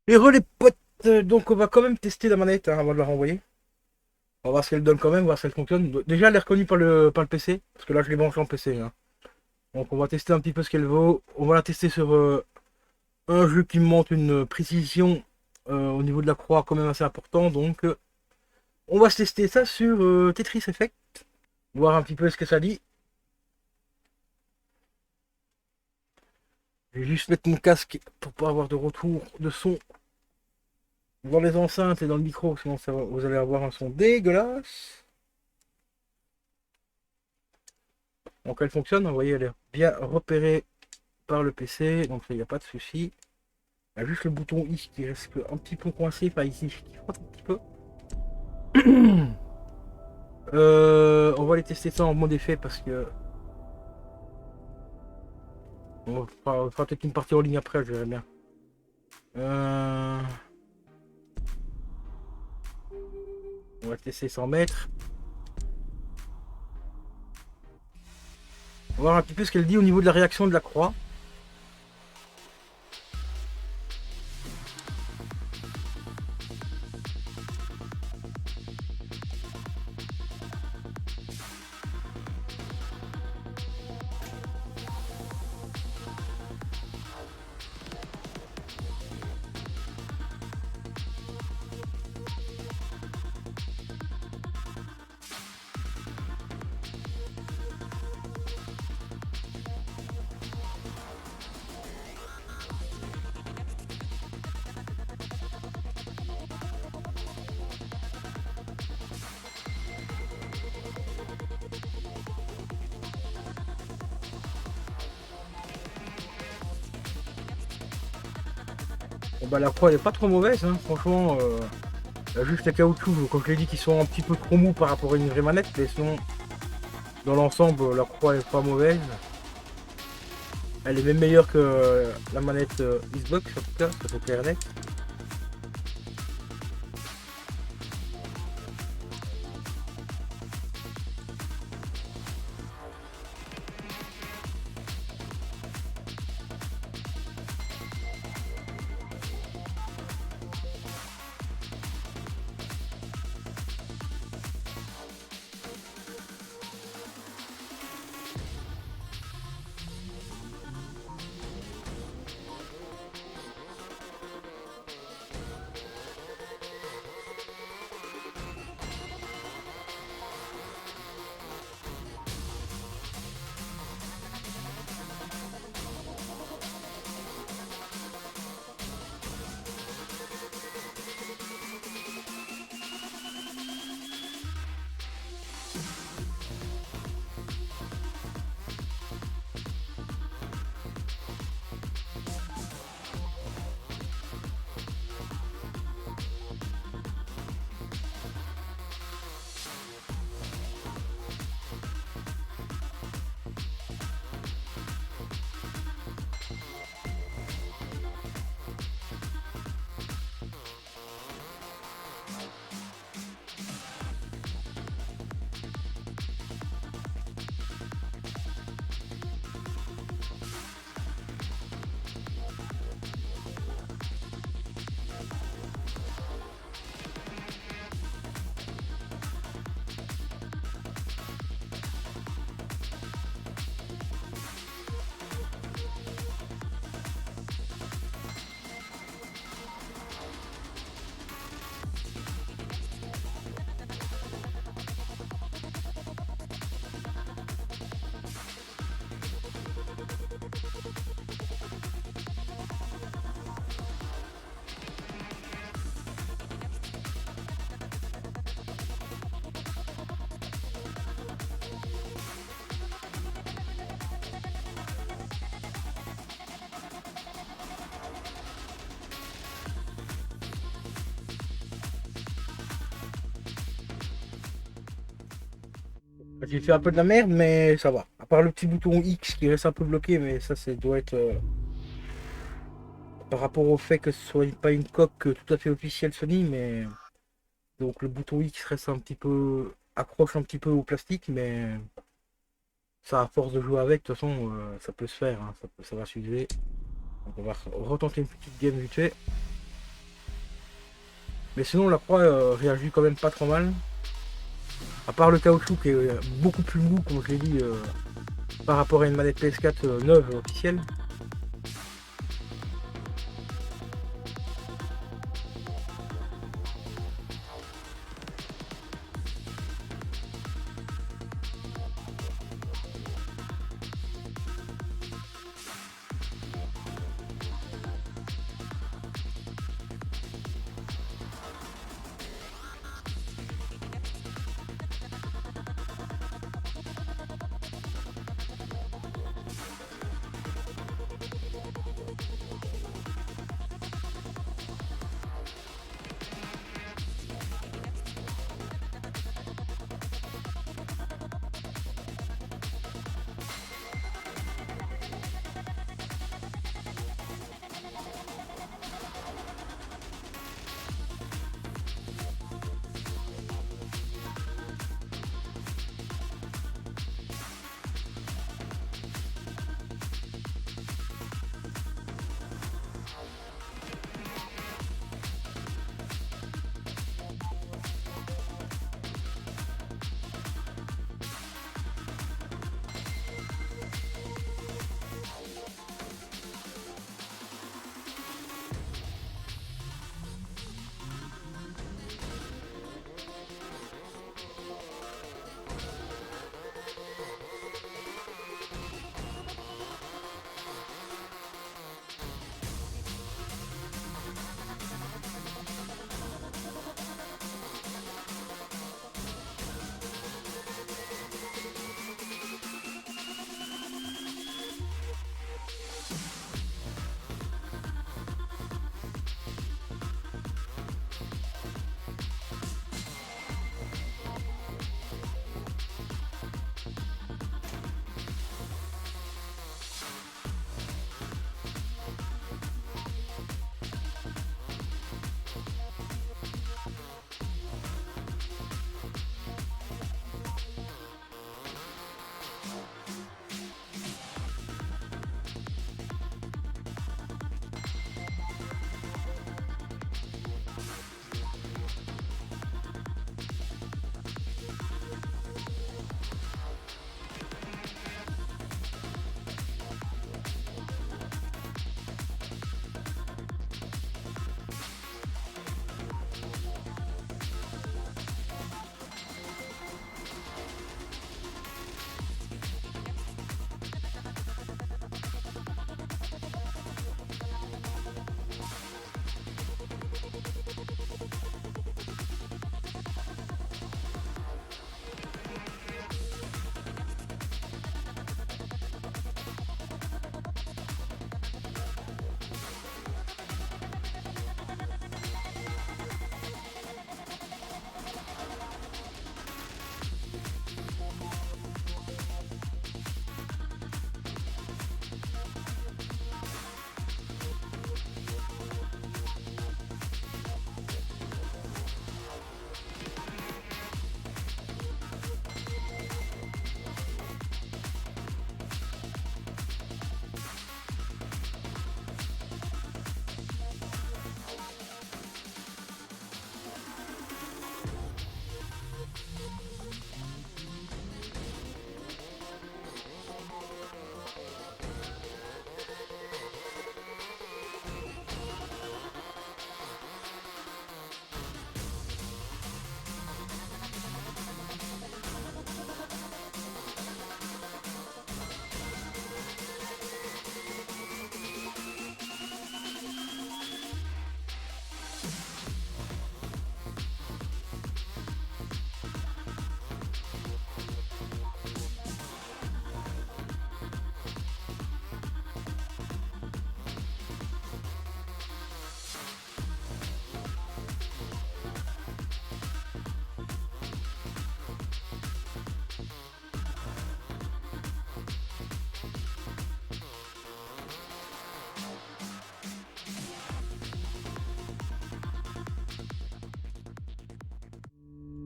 Les relais potes, donc on va quand même tester la manette hein, avant de la renvoyer. On va voir ce qu'elle donne quand même, voir si elle fonctionne. Déjà elle est reconnue par le PC, parce que là je l'ai branché en PC. Hein. Donc on va tester un petit peu ce qu'elle vaut. On va la tester sur un jeu qui me montre une précision au niveau de la croix quand même assez important. Donc on va se tester ça sur Tetris Effect. Voir un petit peu ce que ça dit. Je vais juste mettre mon casque pour pas avoir de retour de son dans les enceintes et dans le micro, sinon vous allez avoir un son dégueulasse. Donc elle fonctionne, vous voyez, elle est bien repérée par le PC, donc il n'y a pas de souci. Il y a juste le bouton I qui reste un petit peu coincé, enfin ici, qui frotte un petit peu. On va aller tester ça en mode effet parce que on fera peut-être une partie en ligne après, je verrai bien. On va tester 100 mètres. On va voir un petit peu ce qu'elle dit au niveau de la réaction de la croix. Bon, bah, la croix elle est pas trop mauvaise, hein. Franchement. Il y a juste les caoutchoucs, comme je l'ai dit, qui sont un petit peu trop mous par rapport à une vraie manette, mais sinon, dans l'ensemble, la croix est pas mauvaise. Elle est même meilleure que la manette Xbox, en tout cas, ça c'est clair et net. J'ai fait un peu de la merde, mais ça va. À part le petit bouton X qui reste un peu bloqué, mais ça, doit être par rapport au fait que ce soit pas une coque tout à fait officielle Sony, mais donc le bouton X reste un petit peu accroche un petit peu au plastique, mais ça à force de jouer avec, de toute façon, ça peut se faire, hein, ça va s'user. Donc on va retenter une petite game vite fait. Mais sinon, la proie réagit quand même pas trop mal. À part le caoutchouc qui est beaucoup plus mou, comme je l'ai dit, par rapport à une manette PS4 neuve officielle.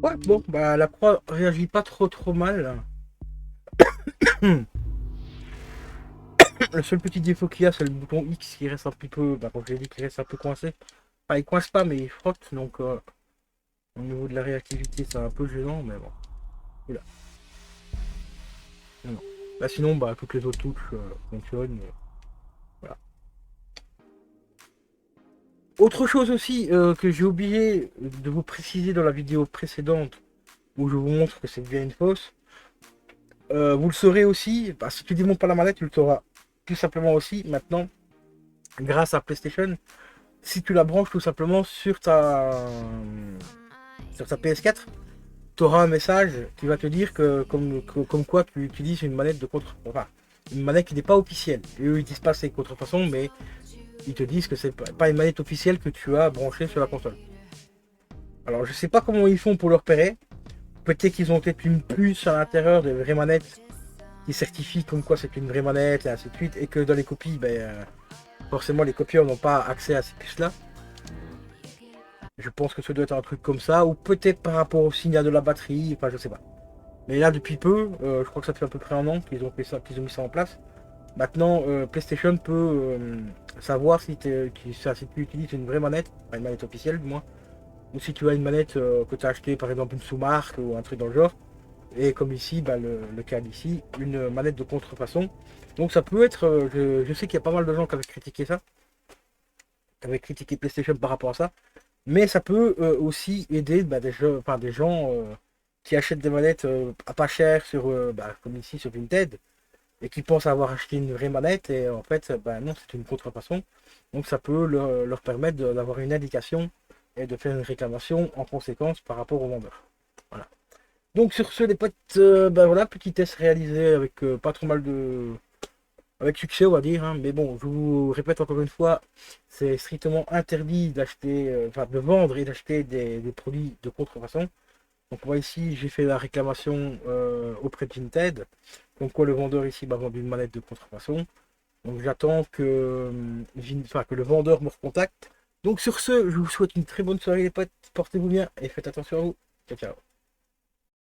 Ouais, bon, bah la proie réagit pas trop mal. Le seul petit défaut qu'il y a, c'est le bouton X qui reste un petit peu, bah, comme je l'ai dit, qui reste un peu coincé. Enfin, il coince pas, mais il frotte, donc au niveau de la réactivité, c'est un peu gênant, mais bon. Oula. Non, non. Là, sinon, bah, toutes les autres touches fonctionnent. Voilà. Autre chose aussi que j'ai oublié de vous préciser dans la vidéo précédente, où je vous montre que c'est bien une fausse, vous le saurez aussi, bah, si tu démontes pas la manette, tu le sauras tout simplement aussi maintenant, grâce à PlayStation, si tu la branches tout simplement sur ta PS4, tu auras un message qui va te dire que comme quoi tu utilises une manette de contre... Enfin, une manette qui n'est pas officielle. Et eux, ils disent pas c'est contrefaçon, mais ils te disent que c'est pas une manette officielle que tu as branchée sur la console. Alors, je sais pas comment ils font pour le repérer. Peut-être qu'ils ont peut-être une puce à l'intérieur des vraies manettes qui certifie comme quoi c'est une vraie manette et ainsi de suite. Et que dans les copies, forcément, les copieurs n'ont pas accès à ces puces-là. Je pense que ça doit être un truc comme ça. Ou peut-être par rapport au signal de la batterie. Enfin, je sais pas. Mais là, depuis peu, je crois que ça fait à peu près un an qu'ils ont fait ça, qu'ils ont mis ça en place. Maintenant, PlayStation peut savoir si tu utilises une vraie manette, pas une manette officielle du moins, ou si tu as une manette que tu as acheté par exemple une sous-marque ou un truc dans le genre. Et comme ici, bah, le cas d'ici, une manette de contrefaçon. Donc ça peut être, je sais qu'il y a pas mal de gens qui avaient critiqué ça, qui avaient critiqué PlayStation par rapport à ça. Mais ça peut aussi aider bah, des gens qui achètent des manettes à pas cher sur, bah, comme ici sur Vinted et qui pensent avoir acheté une vraie manette et en fait bah, non, c'est une contrefaçon. Donc ça peut leur permettre d'avoir une indication et de faire une réclamation en conséquence par rapport au vendeur. Voilà. Donc sur ce les potes, bah, voilà, petit test réalisé avec pas trop mal de... avec succès on va dire, hein. Mais bon, je vous répète encore une fois, c'est strictement interdit d'acheter, enfin de vendre et d'acheter des produits de contrefaçon. Donc moi ici j'ai fait la réclamation auprès de Vinted. Donc quoi le vendeur ici m'a vendu une manette de contrefaçon. Donc j'attends que le vendeur me recontacte. Donc sur ce, je vous souhaite une très bonne soirée les potes, portez-vous bien et faites attention à vous. Ciao ciao.